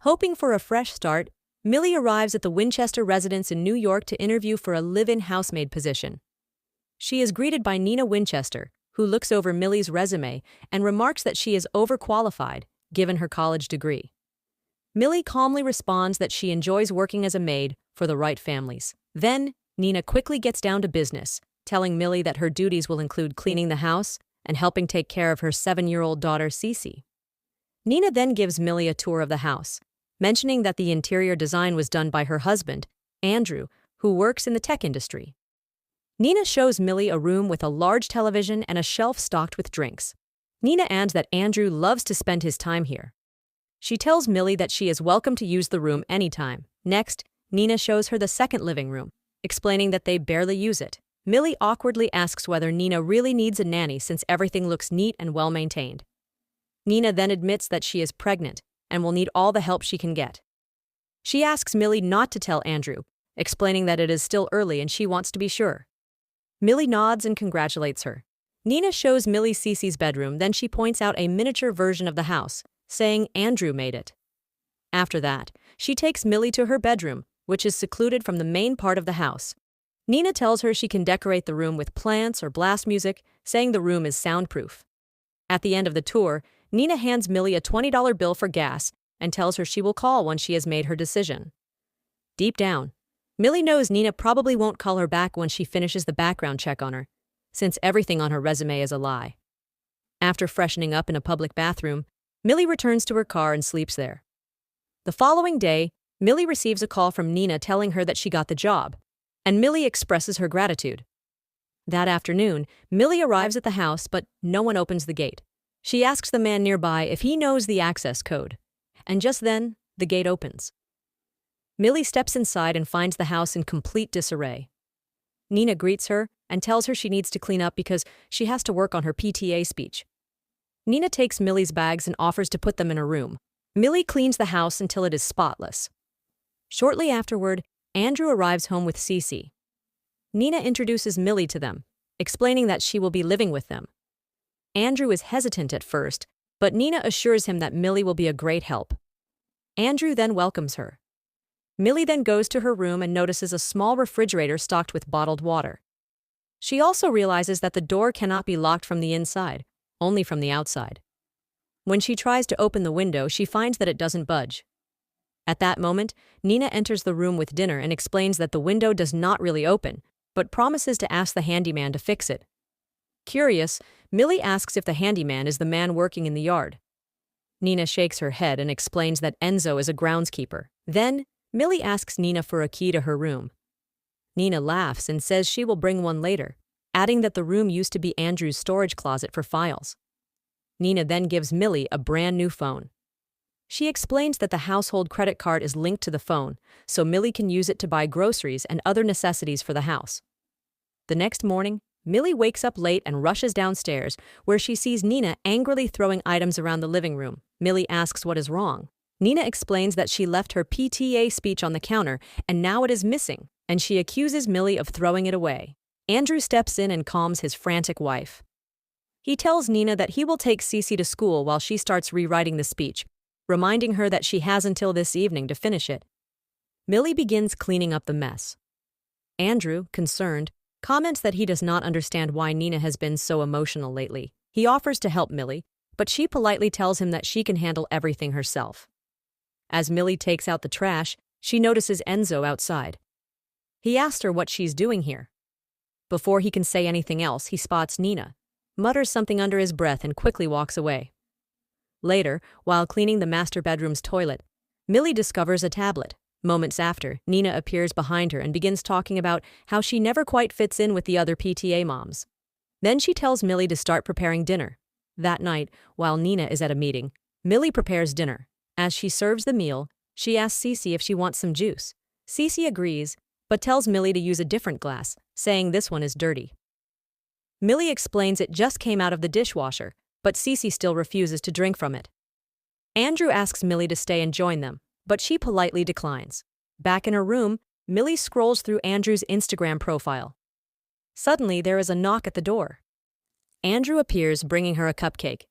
Hoping for a fresh start, Millie arrives at the Winchester residence in New York to interview for a live-in housemaid position. She is greeted by Nina Winchester, who looks over Millie's resume and remarks that she is overqualified, given her college degree. Millie calmly responds that she enjoys working as a maid for the right families. Then, Nina quickly gets down to business, telling Millie that her duties will include cleaning the house and helping take care of her 7-year-old daughter, Cece. Nina then gives Millie a tour of the house, mentioning that the interior design was done by her husband, Andrew, who works in the tech industry. Nina shows Millie a room with a large television and a shelf stocked with drinks. Nina adds that Andrew loves to spend his time here. She tells Millie that she is welcome to use the room anytime. Next, Nina shows her the second living room, explaining that they barely use it. Millie awkwardly asks whether Nina really needs a nanny since everything looks neat and well-maintained. Nina then admits that she is pregnant and will need all the help she can get. She asks Millie not to tell Andrew, explaining that it is still early and she wants to be sure. Millie nods and congratulates her. Nina shows Millie Cece's bedroom, then she points out a miniature version of the house, saying Andrew made it. After that, she takes Millie to her bedroom, which is secluded from the main part of the house. Nina tells her she can decorate the room with plants or blast music, saying the room is soundproof. At the end of the tour, Nina hands Millie a $20 bill for gas and tells her she will call once she has made her decision. Deep down, Millie knows Nina probably won't call her back when she finishes the background check on her, since everything on her resume is a lie. After freshening up in a public bathroom, Millie returns to her car and sleeps there. The following day, Millie receives a call from Nina telling her that she got the job, and Millie expresses her gratitude. That afternoon, Millie arrives at the house, but no one opens the gate. She asks the man nearby if he knows the access code, and just then, the gate opens. Millie steps inside and finds the house in complete disarray. Nina greets her and tells her she needs to clean up because she has to work on her PTA speech. Nina takes Millie's bags and offers to put them in her room. Millie cleans the house until it is spotless. Shortly afterward, Andrew arrives home with Cece. Nina introduces Millie to them, explaining that she will be living with them. Andrew is hesitant at first, but Nina assures him that Millie will be a great help. Andrew then welcomes her. Millie then goes to her room and notices a small refrigerator stocked with bottled water. She also realizes that the door cannot be locked from the inside, only from the outside. When she tries to open the window, she finds that it doesn't budge. At that moment, Nina enters the room with dinner and explains that the window does not really open, but promises to ask the handyman to fix it. Curious, Millie asks if the handyman is the man working in the yard. Nina shakes her head and explains that Enzo is a groundskeeper. Then, Millie asks Nina for a key to her room. Nina laughs and says she will bring one later, adding that the room used to be Andrew's storage closet for files. Nina then gives Millie a brand new phone. She explains that the household credit card is linked to the phone, so Millie can use it to buy groceries and other necessities for the house. The next morning, Millie wakes up late and rushes downstairs, where she sees Nina angrily throwing items around the living room. Millie asks what is wrong. Nina explains that she left her PTA speech on the counter and now it is missing, and she accuses Millie of throwing it away. Andrew steps in and calms his frantic wife. He tells Nina that he will take Cece to school while she starts rewriting the speech, reminding her that she has until this evening to finish it. Millie begins cleaning up the mess. Andrew, concerned, comments that he does not understand why Nina has been so emotional lately. He offers to help Millie, but she politely tells him that she can handle everything herself. As Millie takes out the trash, she notices Enzo outside. He asks her what she's doing here. Before he can say anything else, he spots Nina, mutters something under his breath and quickly walks away. Later, while cleaning the master bedroom's toilet, Millie discovers a tablet. Moments after, Nina appears behind her and begins talking about how she never quite fits in with the other PTA moms. Then she tells Millie to start preparing dinner. That night, while Nina is at a meeting, Millie prepares dinner. As she serves the meal, she asks Cece if she wants some juice. Cece agrees, but tells Millie to use a different glass, saying this one is dirty. Millie explains it just came out of the dishwasher, but Cece still refuses to drink from it. Andrew asks Millie to stay and join them, but she politely declines. Back in her room, Millie scrolls through Andrew's Instagram profile. Suddenly, there is a knock at the door. Andrew appears, bringing her a cupcake.